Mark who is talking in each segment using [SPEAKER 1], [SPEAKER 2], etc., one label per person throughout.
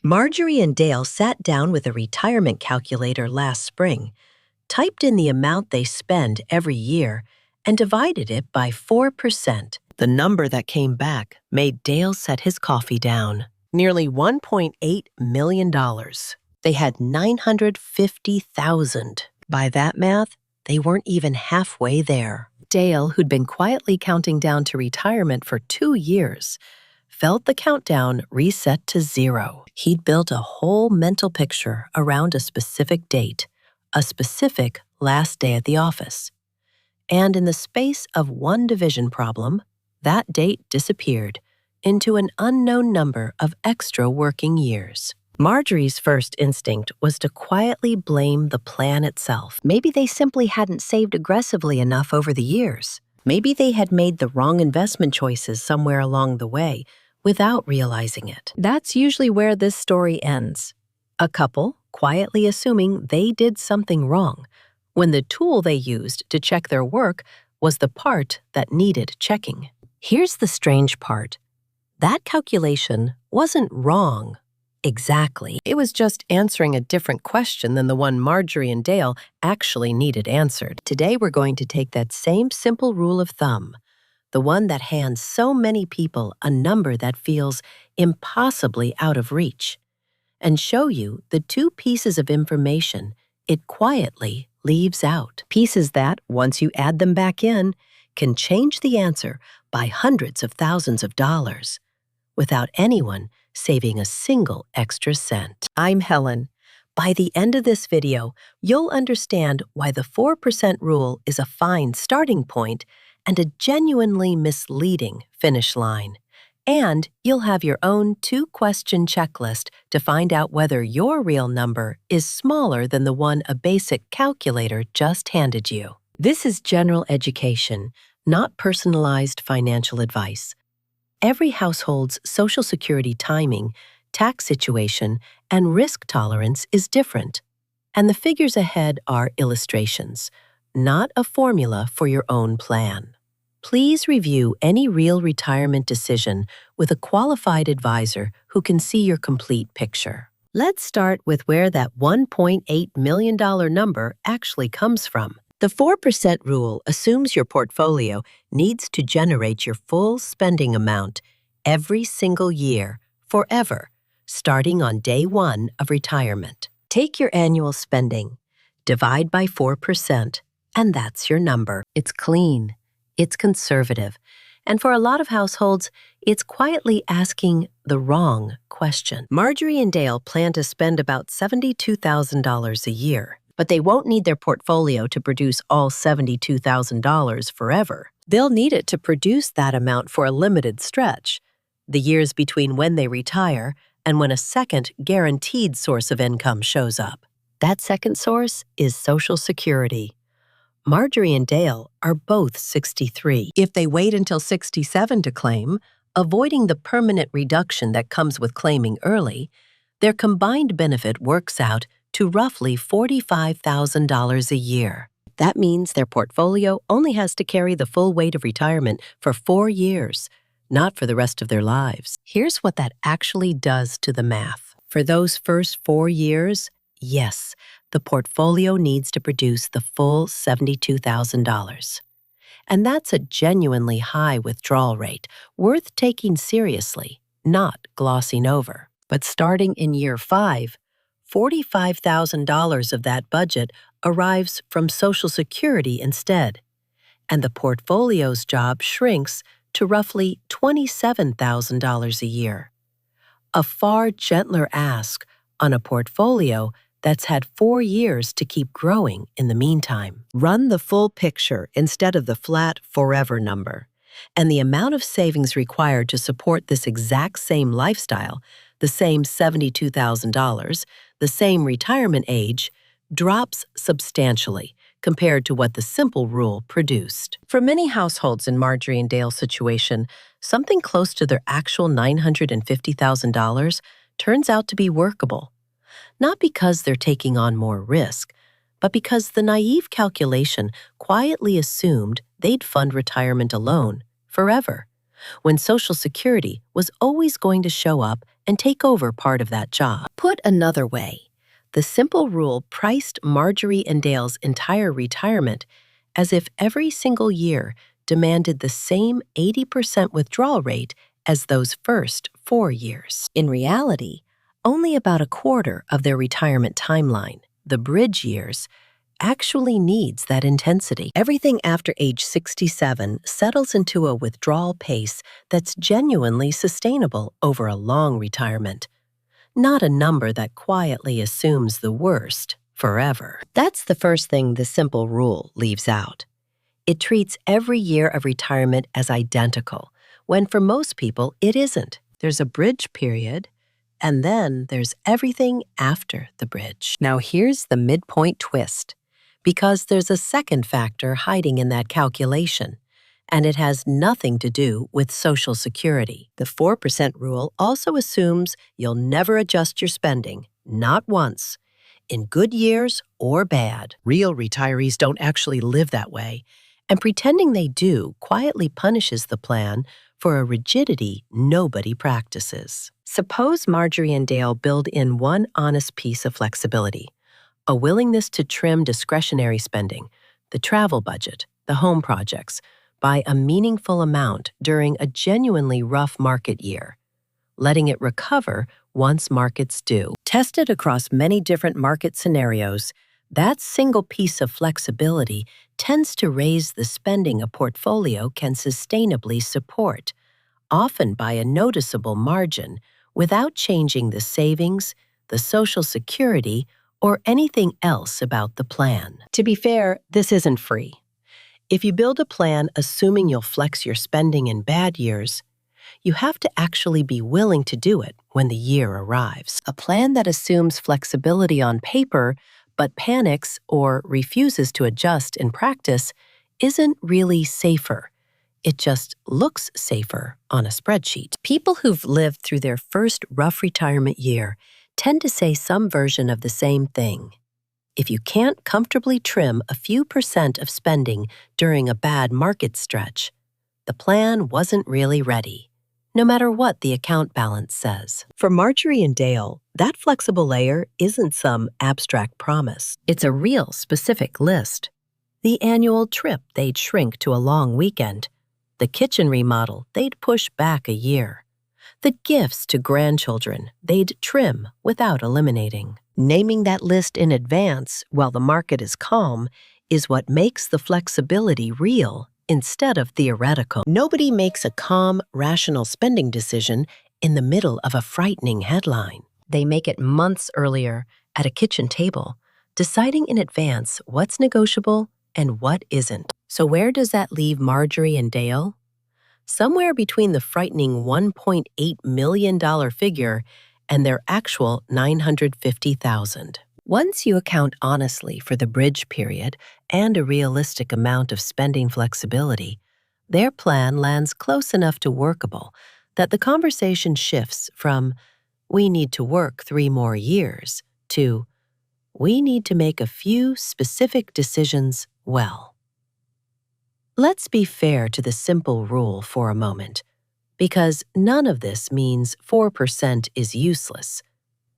[SPEAKER 1] Marjorie and Dale sat down with a retirement calculator last spring, typed in the amount they spend every year, and divided it by 4%. The number that came back made Dale set his coffee down. Nearly $1.8 million. They had $950,000. By that math, they weren't even halfway there. Dale, who'd been quietly counting down to retirement for 2 years, felt the countdown reset to 0. He'd built a whole mental picture around a specific date, a specific last day at the office. And in the space of one division problem, that date disappeared into an unknown number of extra working years. Marjorie's first instinct was to quietly blame the plan itself. Maybe they simply hadn't saved aggressively enough over the years. Maybe they had made the wrong investment choices somewhere along the way without realizing it. That's usually where this story ends. A couple quietly assuming they did something wrong, when the tool they used to check their work was the part that needed checking. Here's the strange part. That calculation wasn't wrong exactly. It was just answering a different question than the one Marjorie and Dale actually needed answered. Today we're going to take that same simple rule of thumb, the one that hands so many people a number that feels impossibly out of reach, and show you the 2 pieces of information it quietly leaves out. Pieces that, once you add them back in, can change the answer by hundreds of thousands of dollars without anyone saving a single extra cent. I'm Helen. By the end of this video, you'll understand why the 4% rule is a fine starting point and a genuinely misleading finish line. And you'll have your own 2-question checklist to find out whether your real number is smaller than the one a basic calculator just handed you. This is general education, not personalized financial advice. Every household's Social Security timing, tax situation, and risk tolerance is different. And the figures ahead are illustrations, not a formula for your own plan. Please review any real retirement decision with a qualified advisor who can see your complete picture. Let's start with where that $1.8 million number actually comes from. The 4% rule assumes your portfolio needs to generate your full spending amount every single year, forever, starting on day 1 of retirement. Take your annual spending, divide by 4%, and that's your number. It's clean. It's conservative, and for a lot of households, it's quietly asking the wrong question. Marjorie and Dale plan to spend about $72,000 a year, but they won't need their portfolio to produce all $72,000 forever. They'll need it to produce that amount for a limited stretch, the years between when they retire and when a second guaranteed source of income shows up. That second source is Social Security. Marjorie and Dale are both 63. If they wait until 67 to claim, avoiding the permanent reduction that comes with claiming early, their combined benefit works out to roughly $45,000 a year. That means their portfolio only has to carry the full weight of retirement for 4 years, not for the rest of their lives. Here's what that actually does to the math. For those first 4 years, yes, the portfolio needs to produce the full $72,000. And that's a genuinely high withdrawal rate, worth taking seriously, not glossing over. But starting in year 5, $45,000 of that budget arrives from Social Security instead, and the portfolio's job shrinks to roughly $27,000 a year. A far gentler ask on a portfolio that's had 4 years to keep growing in the meantime. Run the full picture instead of the flat forever number, and the amount of savings required to support this exact same lifestyle, the same $72,000, the same retirement age, drops substantially compared to what the simple rule produced. For many households in Marjorie and Dale's situation, something close to their actual $950,000 turns out to be workable. Not because they're taking on more risk, but because the naive calculation quietly assumed they'd fund retirement alone, forever, when Social Security was always going to show up and take over part of that job. Put another way, the simple rule priced Marjorie and Dale's entire retirement as if every single year demanded the same 80% withdrawal rate as those first 4 years. In reality, only about a quarter of their retirement timeline, the bridge years, actually needs that intensity. Everything after age 67 settles into a withdrawal pace that's genuinely sustainable over a long retirement, not a number that quietly assumes the worst forever. That's the first thing the simple rule leaves out. It treats every year of retirement as identical, when for most people it isn't. There's a bridge period, and then there's everything after the bridge. Now here's the midpoint twist, because there's a second factor hiding in that calculation, and it has nothing to do with Social Security. The 4% rule also assumes you'll never adjust your spending, not once, in good years or bad. Real retirees don't actually live that way, and pretending they do quietly punishes the plan for a rigidity nobody practices. Suppose Marjorie and Dale build in one honest piece of flexibility, a willingness to trim discretionary spending, the travel budget, the home projects, by a meaningful amount during a genuinely rough market year, letting it recover once markets do. Tested across many different market scenarios, that single piece of flexibility tends to raise the spending a portfolio can sustainably support, often by a noticeable margin, without changing the savings, the Social Security, or anything else about the plan. To be fair, this isn't free. If you build a plan assuming you'll flex your spending in bad years, you have to actually be willing to do it when the year arrives. A plan that assumes flexibility on paper but panics or refuses to adjust in practice isn't really safer. It just looks safer on a spreadsheet. People who've lived through their first rough retirement year tend to say some version of the same thing. If you can't comfortably trim a few % of spending during a bad market stretch, the plan wasn't really ready, no matter what the account balance says. For Marjorie and Dale, that flexible layer isn't some abstract promise. It's a real specific list. The annual trip they'd shrink to a long weekend, the kitchen remodel they'd push back a year, the gifts to grandchildren they'd trim without eliminating. Naming that list in advance while the market is calm is what makes the flexibility real instead of theoretical. Nobody makes a calm, rational spending decision in the middle of a frightening headline. They make it months earlier at a kitchen table, deciding in advance what's negotiable and what isn't. So where does that leave Marjorie and Dale? Somewhere between the frightening $1.8 million figure and their actual $950,000. Once you account honestly for the bridge period and a realistic amount of spending flexibility, their plan lands close enough to workable that the conversation shifts from, "We need to work 3 more years," to, "We need to make a few specific decisions well." Let's be fair to the simple rule for a moment, because none of this means 4% is useless,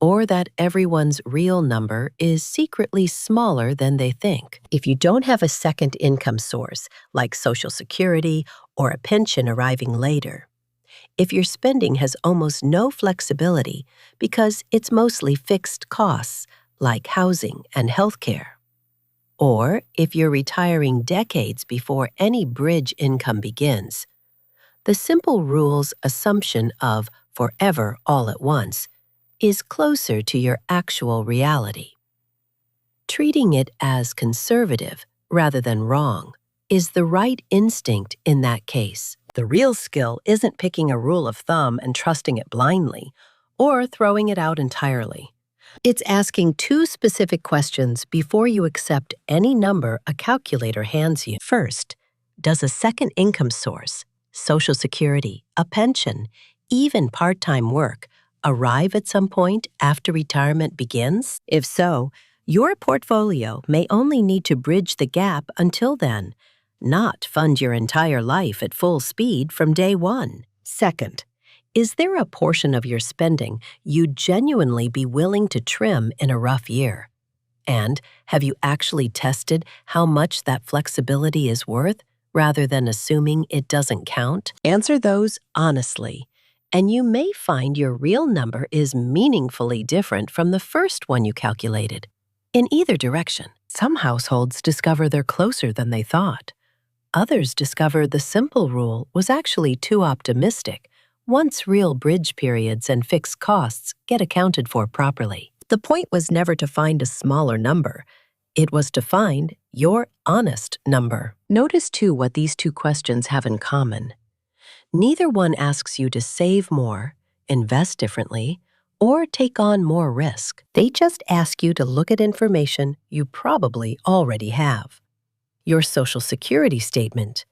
[SPEAKER 1] or that everyone's real number is secretly smaller than they think. If you don't have a second income source, like Social Security or a pension arriving later, if your spending has almost no flexibility because it's mostly fixed costs, like housing and healthcare, or if you're retiring decades before any bridge income begins, the simple rule's assumption of forever all at once is closer to your actual reality. Treating it as conservative rather than wrong is the right instinct in that case. The real skill isn't picking a rule of thumb and trusting it blindly, or throwing it out entirely. It's asking 2 specific questions before you accept any number a calculator hands you. First, does a second income source, Social Security, a pension, even part-time work, arrive at some point after retirement begins? If so, your portfolio may only need to bridge the gap until then, not fund your entire life at full speed from day one. Second, is there a portion of your spending you'd genuinely be willing to trim in a rough year? And have you actually tested how much that flexibility is worth rather than assuming it doesn't count? Answer those honestly, and you may find your real number is meaningfully different from the first one you calculated. In either direction, some households discover they're closer than they thought. Others discover the simple rule was actually too optimistic once real bridge periods and fixed costs get accounted for properly. The point was never to find a smaller number. It was to find your honest number. Notice, too, what these two questions have in common. Neither one asks you to save more, invest differently, or take on more risk. They just ask you to look at information you probably already have. Your Social Security statement,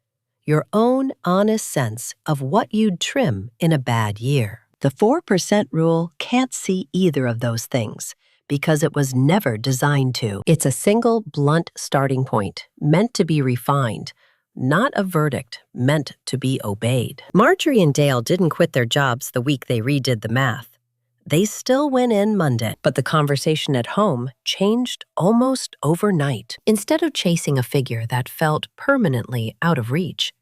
[SPEAKER 1] your own honest sense of what you'd trim in a bad year. The 4% rule can't see either of those things because it was never designed to. It's a single, blunt starting point, meant to be refined, not a verdict meant to be obeyed. Marjorie and Dale didn't quit their jobs the week they redid the math. They still went in Monday, but the conversation at home changed almost overnight. Instead of chasing a figure that felt permanently out of reach,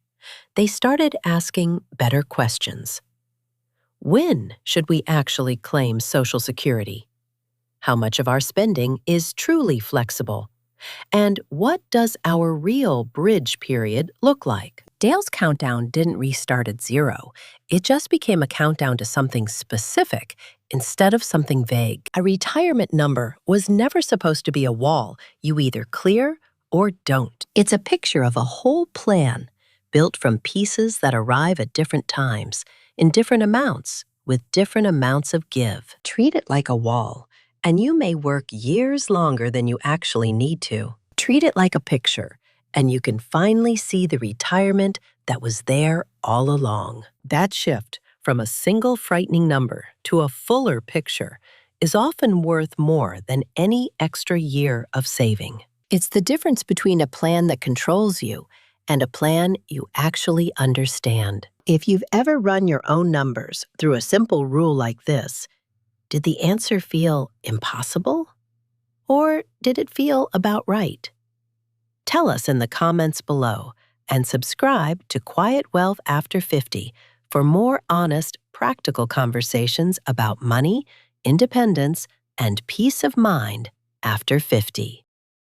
[SPEAKER 1] they started asking better questions. When should we actually claim Social Security? How much of our spending is truly flexible? And what does our real bridge period look like? Dale's countdown didn't restart at 0. It just became a countdown to something specific instead of something vague. A retirement number was never supposed to be a wall you either clear or don't. It's a picture of a whole plan built from pieces that arrive at different times, in different amounts, with different amounts of give. Treat it like a wall, and you may work years longer than you actually need to. Treat it like a picture, and you can finally see the retirement that was there all along. That shift from a single frightening number to a fuller picture is often worth more than any extra year of saving. It's the difference between a plan that controls you and a plan you actually understand. If you've ever run your own numbers through a simple rule like this, did the answer feel impossible? Or did it feel about right? Tell us in the comments below and subscribe to Quiet Wealth After 50 for more honest, practical conversations about money, independence, and peace of mind after 50.